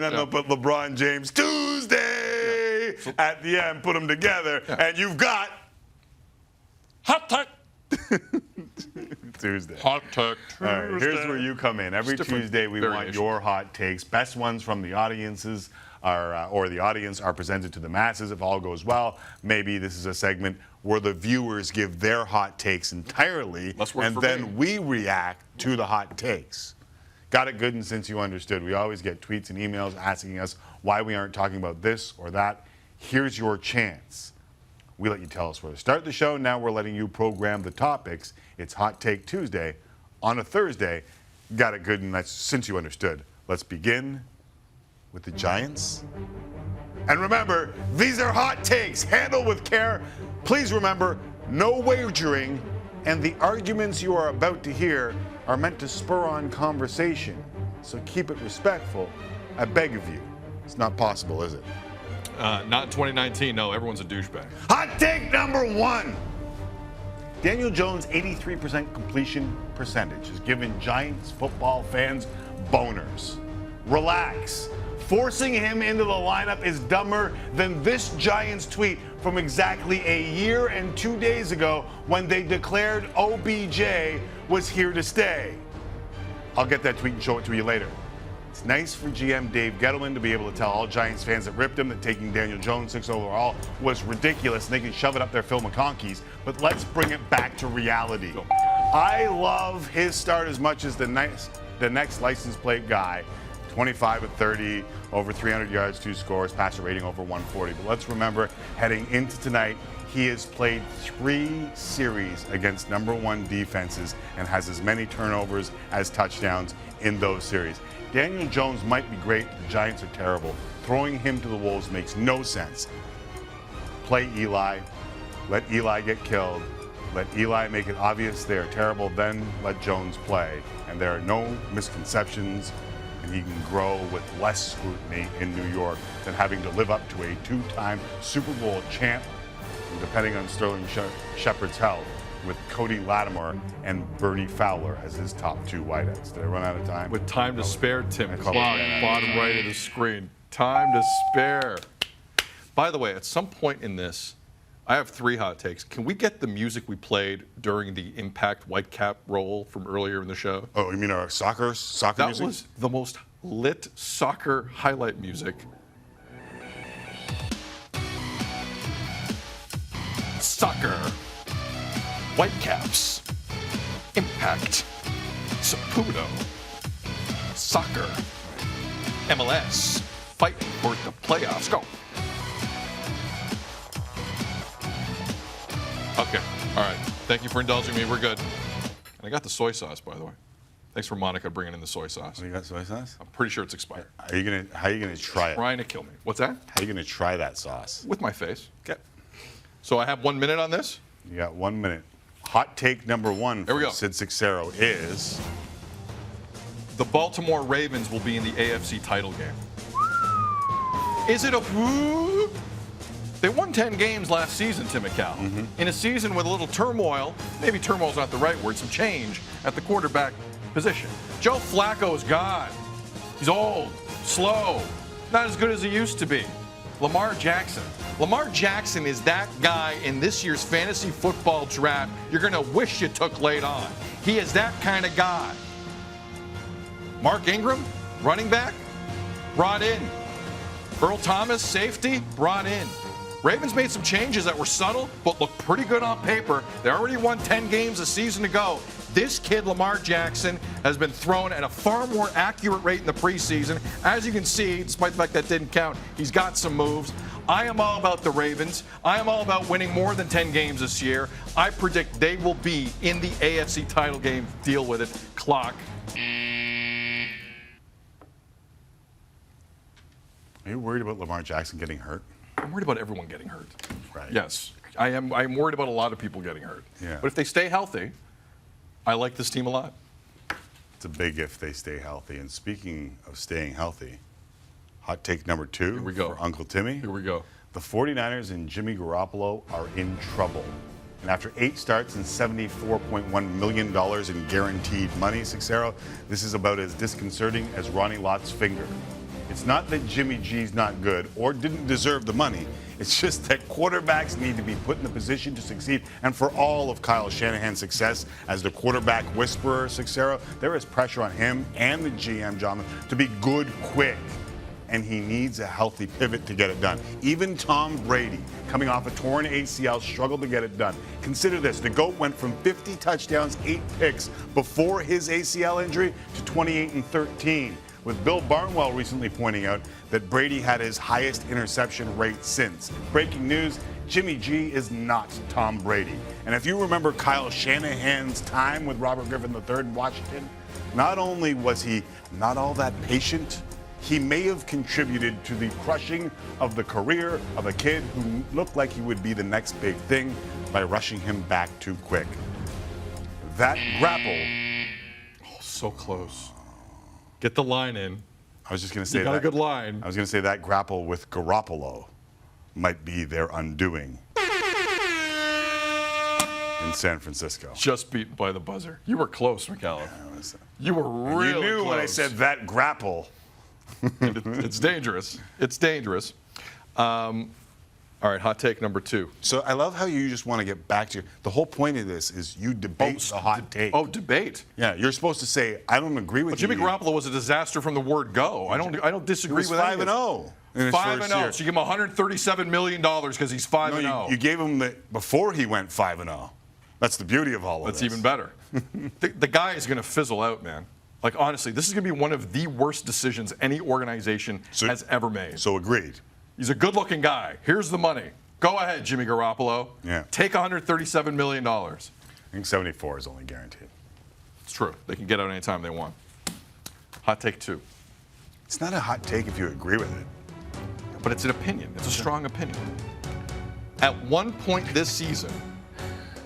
then they'll put LeBron James Tuesday at the end, put them together, and you've got Hot Tech Tuesday. Hot Tech Tuesday. All right, here's where you come in. Every Tuesday, we want your hot takes. Best ones from the audiences or the audience are presented to the masses. If all goes well, maybe this is a segment where the viewers give their hot takes entirely, and then we react to the hot takes. Got it good, and since you understood, we always get tweets and emails asking us why we aren't talking about this or that. Here's your chance. We let you tell us where to start the show. Now we're letting you program the topics. It's Hot Take Tuesday on a Thursday. Got it good, and that's since you understood. Let's begin with the Giants. And remember, these are hot takes. Handle with care. Please remember, no wagering, and the arguments you are about to hear are meant to spur on conversation. So keep it respectful. I beg of you. It's not possible, is it? Not in 2019. No, everyone's a douchebag. Hot take number one. Daniel Jones' 83% completion percentage has given Giants football fans boners. Relax. Forcing him into the lineup is dumber than this Giants tweet from exactly a year and 2 days ago when they declared OBJ was here to stay. I'll get that tweet and show it to you later. It's nice for GM Dave Gettleman to be able to tell all Giants fans that ripped him that taking Daniel Jones 6 overall was ridiculous and they can shove it up their Phil McConkeys, but let's bring it back to reality. I love his start as much as the next license plate guy. 25 of 30, over 300 yards, 2 scores, passer rating over 140. But let's remember, heading into tonight, he has played 3 series against #1 defenses and has as many turnovers as touchdowns in those series. Daniel Jones might be great, the Giants are terrible. Throwing him to the Wolves makes no sense. Play Eli, let Eli get killed, let Eli make it obvious they are terrible, then let Jones play. And there are no misconceptions, and he can grow with less scrutiny in New York than having to live up to a 2-time Super Bowl champ, and depending on Sterling Shepard's health, with Cody Latimer and Bernie Fowler as his top 2 wideouts. Did I run out of time? With time to spare, Tim. Clock, bottom right of the screen. Time to spare. By the way, at some point in this, I have 3 hot takes. Can we get the music we played during the Impact Whitecap roll from earlier in the show? Oh, you mean our soccer music? That was the most lit soccer highlight music. Soccer. Whitecaps. Impact. Saputo. Soccer. MLS. Fighting for the playoffs. Go. Okay. All right. Thank you for indulging me. We're good. And I got the soy sauce, by the way. Thanks for Monica bringing in the soy sauce. Oh, you got soy sauce? I'm pretty sure it's expired. How are you gonna try it? Trying to kill me. What's that? How are you gonna try that sauce? With my face. Okay. So I have 1 minute on this? You got 1 minute. Hot take number 1 from Sid Sixero is the Baltimore Ravens will be in the AFC title game. Is it a whoop? They won 10 games last season, Tim McCall. In a season with a little turmoil, maybe turmoil's not the right word, some change at the quarterback position. Joe Flacco is gone. He's old, slow, not as good as he used to be. Lamar Jackson. Lamar Jackson is that guy in this year's fantasy football draft you're going to wish you took late on. He is that kind of guy. Mark Ingram, running back, brought in. Earl Thomas, safety, brought in. Ravens made some changes that were subtle, but looked pretty good on paper. They already won 10 games a season ago. This kid, Lamar Jackson, has been thrown at a far more accurate rate in the preseason. As you can see, despite the fact that didn't count, he's got some moves. I am all about the Ravens. I am all about winning more than 10 games this year. I predict they will be in the AFC title game. Deal with it. Clock. Are you worried about Lamar Jackson getting hurt? I'm worried about everyone getting hurt. Right. Yes. I'm worried about a lot of people getting hurt. Yeah. But if they stay healthy, I like this team a lot. It's a big if they stay healthy. And speaking of staying healthy, hot take number 2 Here we go. for Uncle Timmy. Here we go. The 49ers and Jimmy Garoppolo are in trouble. And after 8 starts and $74.1 million in guaranteed money, Sixero, this is about as disconcerting as Ronnie Lott's finger. It's not that Jimmy G's not good or didn't deserve the money. It's just that quarterbacks need to be put in the position to succeed. And for all of Kyle Shanahan's success as the quarterback whisperer, Sixero, there is pressure on him and the GM, Jonathan, to be good quick. And he needs a healthy pivot to get it done. Even Tom Brady, coming off a torn ACL, struggled to get it done. Consider this, the GOAT went from 50 touchdowns, 8 picks before his ACL injury to 28 and 13. With Bill Barnwell recently pointing out that Brady had his highest interception rate since. Breaking news, Jimmy G is not Tom Brady. And if you remember Kyle Shanahan's time with Robert Griffin III in Washington, not only was he not all that patient, he may have contributed to the crushing of the career of a kid who looked like he would be the next big thing by rushing him back too quick. That grapple. Oh, so close. Get the line in. I was just going to say you got that. A good line. I was going to say that grapple with Garoppolo might be their undoing in San Francisco. Just beaten by the buzzer. You were close, McCallum. You were really close. You knew when I said that grapple. It's dangerous. It's dangerous. All right, hot take number 2. So I love how you just want to get back to the whole point of this is you debate the hot take. Oh, debate. Yeah, you're supposed to say I don't agree with you. Jimmy Garoppolo was a disaster from the word go. I don't disagree with that. 5-0. 5-0. So you give him $137 million because he's 5-0. No, you gave him the before he went 5-0. That's the beauty of all of this. That's even better. the guy is going to fizzle out, man. Like, honestly, this is going to be one of the worst decisions any organization has ever made. So agreed. He's a good-looking guy. Here's the money. Go ahead, Jimmy Garoppolo. Yeah. Take $137 million. I think 74 is only guaranteed. It's true. They can get out anytime they want. Hot take 2. It's not a hot take if you agree with it. But it's an opinion. It's a strong opinion. At one point this season,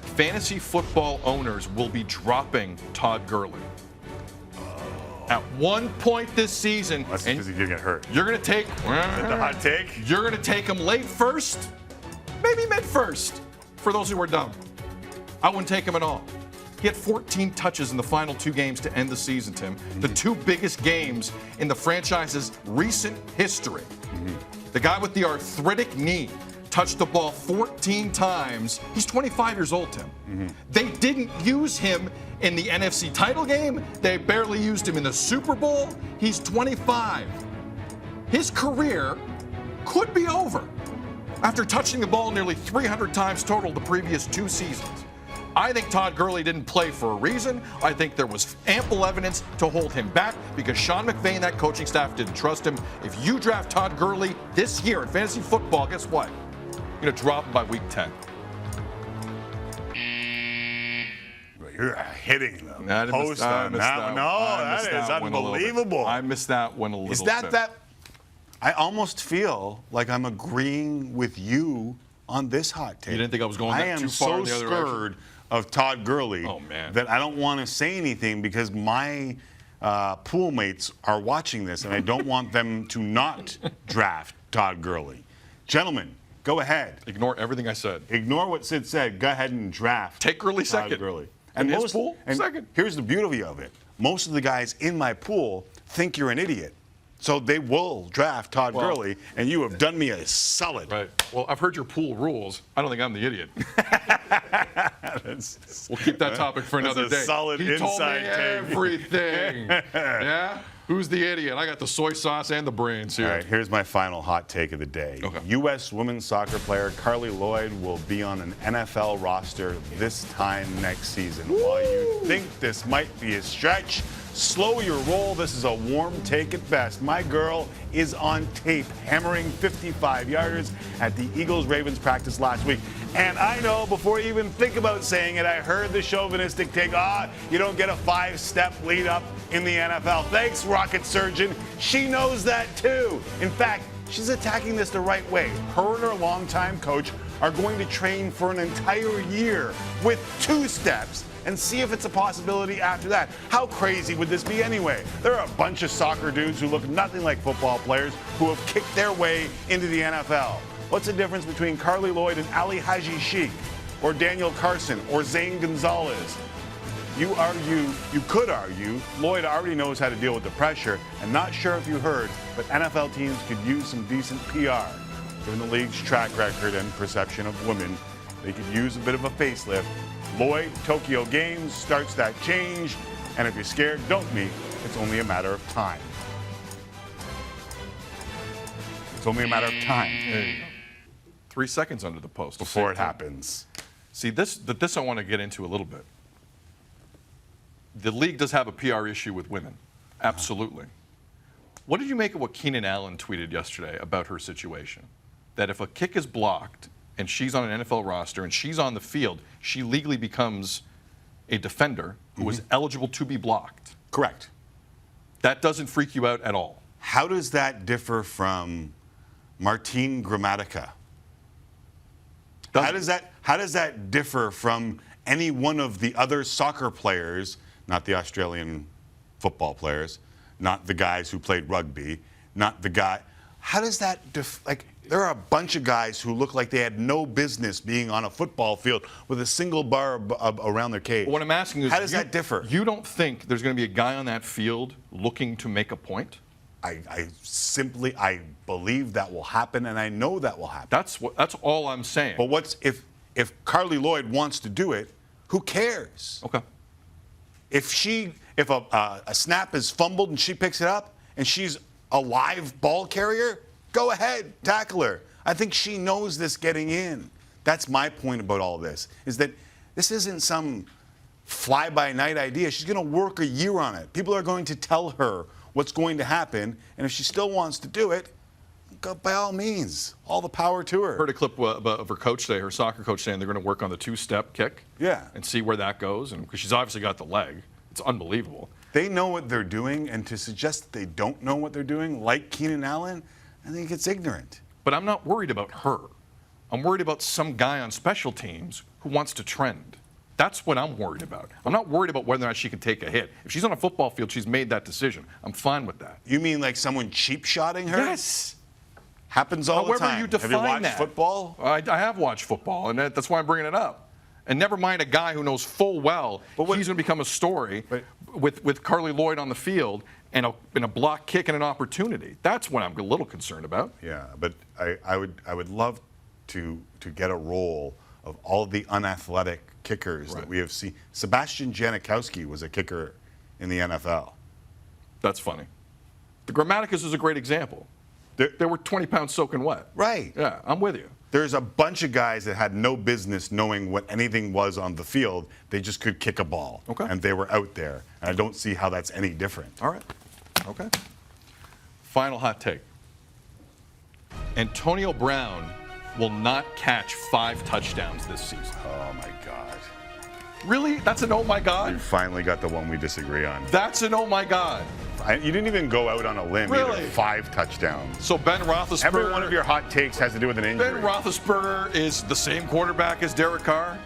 fantasy football owners will be dropping Todd Gurley. At one point this season, that's because he's going to get hurt. You're going to take the hot take. You're going to take him late first, maybe mid first. For those who are dumb, I wouldn't take him at all. He had 14 touches in the final 2 games to end the season, Tim. The 2 biggest games in the franchise's recent history. The guy with the arthritic knee touched the ball 14 times. He's 25 years old, Tim. They didn't use him in the NFC title game. They barely used him in the Super Bowl. He's 25. His career could be over after touching the ball nearly 300 times total the previous 2 seasons. I think Todd Gurley didn't play for a reason. I think there was ample evidence to hold him back because Sean McVay and that coaching staff didn't trust him. If you draft Todd Gurley this year in fantasy football, guess what? You're going to drop him by week 10. You're hitting them. I missed that is unbelievable. I missed that one a little bit. Is that? I almost feel like I'm agreeing with you on this hot take. You didn't think I was going that too far in the other direction? I am so scared of Todd Gurley that I don't want to say anything because my pool mates are watching this and I don't want them to not draft Todd Gurley. Gentlemen, go ahead. Ignore everything I said. Ignore what Sid said. Go ahead and draft. Take Gurley Todd second. Gurley. And his pool second. Here's the beauty of it. Most of the guys in my pool think you're an idiot. So they will draft Todd Gurley, and you have done me a solid. Right. Well, I've heard your pool rules. I don't think I'm the idiot. We'll keep that topic for another day. Solid he told me take. everything. Yeah? Who's the idiot? I got the soy sauce and the brains here. All right, here's my final hot take of the day. Okay. U.S. women's soccer player Carli Lloyd will be on an NFL roster this time next season. Woo! While you think this might be a stretch, slow your roll. This is a warm take at best. My girl is on tape hammering 55-yarders at the Eagles-Ravens practice last week. And I know before you even think about saying it, I heard the chauvinistic take, you don't get a 5-step lead up in the NFL. Thanks, rocket surgeon. She knows that too. In fact, she's attacking this the right way. Her and her longtime coach are going to train for an entire year with 2 steps and see if it's a possibility after that. How crazy would this be anyway? There are a bunch of soccer dudes who look nothing like football players who have kicked their way into the NFL. What's the difference between Carli Lloyd and Ali Haji Sheikh, or Daniel Carson, or Zane Gonzalez? you could argue, Lloyd already knows how to deal with the pressure, and not sure if you heard, but NFL teams could use some decent PR. Given the league's track record and perception of women, they could use a bit of a facelift. Lloyd, Tokyo Games starts that change, and if you're scared, don't be. It's only a matter of time. It's only a matter of time. There you go. 3 seconds under the post. Before it happens. See, this I want to get into a little bit. The league does have a PR issue with women. Absolutely. What did you make of what Keenan Allen tweeted yesterday about her situation? That if a kick is blocked and she's on an NFL roster and she's on the field, she legally becomes a defender who is eligible to be blocked. Correct. That doesn't freak you out at all. How does that differ from Martine Gramatica? How does that differ from any one of the other soccer players, not the Australian football players, not the guys who played rugby, not the guy? How does that there are a bunch of guys who look like they had no business being on a football field with a single bar around their cage. What I'm asking is, how does that differ? You don't think there's going to be a guy on that field looking to make a point? I believe that will happen, and I know that will happen. That's all I'm saying. But if Carli Lloyd wants to do it, who cares? Okay. If a snap is fumbled and she picks it up and she's a live ball carrier, go ahead, tackle her. I think she knows this getting in. That's my point about all this, is that this isn't some fly-by-night idea. She's going to work a year on it. People are going to tell her what's going to happen, and if she still wants to do it, by all means, all the power to her. Heard a clip of her coach today, her soccer coach, saying they're going to work on the two-step kick. Yeah. And see where that goes, and because she's obviously got the leg. It's unbelievable. They know what they're doing, and to suggest that they don't know what they're doing, like Keenan Allen, I think it's ignorant. But I'm not worried about her. I'm worried about some guy on special teams who wants to trend. That's what I'm worried about. I'm not worried about whether or not she can take a hit. If she's on a football field, she's made that decision. I'm fine with that. You mean like someone cheap-shotting her? Yes. Happens all the time. However you define Have you watched that. football? I have watched football, and that's why I'm bringing it up. And never mind a guy who knows full well he's going to become a story with Carli Lloyd on the field and a block kick and an opportunity. That's what I'm a little concerned about. Yeah, but I would love to get a roll of all the unathletic kickers that we have seen. Sebastian Janikowski was a kicker in the NFL. That's funny. The Grammaticus is a great example. They were 20 pounds soaking wet. Right. Yeah, I'm with you. There's a bunch of guys that had no business knowing what anything was on the field. They just could kick a ball. Okay. And they were out there. And I don't see how that's any different. All right. Okay. Final hot take. Antonio Brown will not catch 5 touchdowns this season. Oh, my God. Really? That's an oh, my God? We finally got the one we disagree on. That's an oh, my God. You didn't even go out on a limb. Really? Either. 5 touchdowns. So Ben Roethlisberger. Every one of your hot takes has to do with an injury. Ben Roethlisberger is the same quarterback as Derek Carr.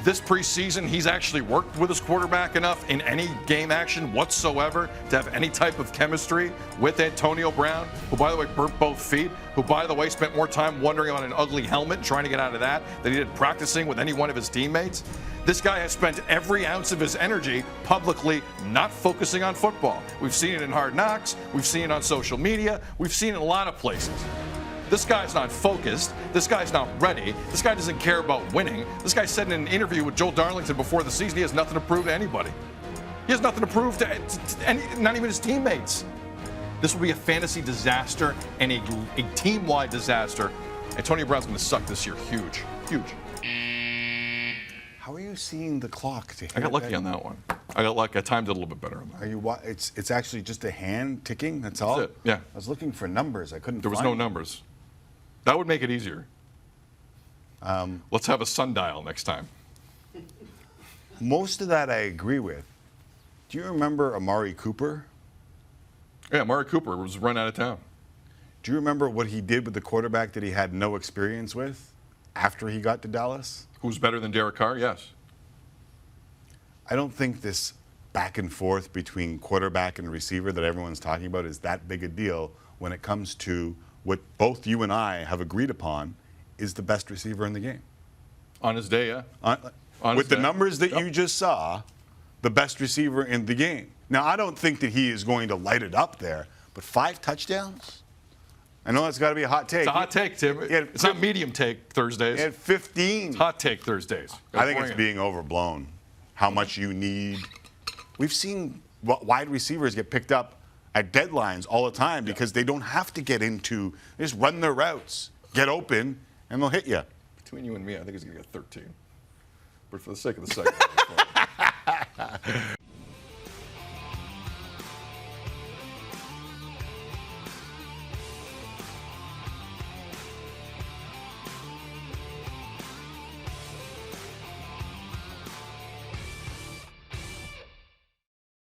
This preseason, he's actually worked with his quarterback enough in any game action whatsoever to have any type of chemistry with Antonio Brown, who, by the way, burnt both feet, who, by the way, spent more time wondering on an ugly helmet trying to get out of that than he did practicing with any one of his teammates. This guy has spent every ounce of his energy publicly not focusing on football. We've seen it in Hard Knocks. We've seen it on social media. We've seen it in a lot of places. This guy's not focused. This guy's not ready. This guy doesn't care about winning. This guy said in an interview with Joe Darlington before the season he has nothing to prove to anybody. He has nothing to prove to not even his teammates. This will be a fantasy disaster and a team-wide disaster. Antonio Brown's going to suck this year. Huge. Huge. How are you seeing the clock? I got lucky on that one. I got lucky. I timed it a little bit better on that. Are you? It's actually just a hand ticking. That's all. That's it. Yeah. I was looking for numbers. I couldn't. There was find no numbers. That would make it easier. Let's have a sundial next time. Most of that I agree with. Do you remember Amari Cooper? Yeah, Amari Cooper was run out of town. Do you remember what he did with the quarterback that he had no experience with after he got to Dallas? Who's better than Derek Carr? Yes. I don't think this back and forth between quarterback and receiver that everyone's talking about is that big a deal when it comes to what both you and I have agreed upon is the best receiver in the game. On his day, yeah. With the numbers that you just saw, the best receiver in the game. Now, I don't think that he is going to light it up there, but 5 touchdowns? I know that's got to be a hot take. It's a hot take, Tim. It's not medium take Thursdays. He had 15. It's hot take Thursdays. I think it's being overblown how much you need. We've seen wide receivers get picked up at deadlines all the time because they don't have to get into, they just run their routes, get open, and they'll hit you. Between you and me, I think he's going to get 13. But for the sake of the segment.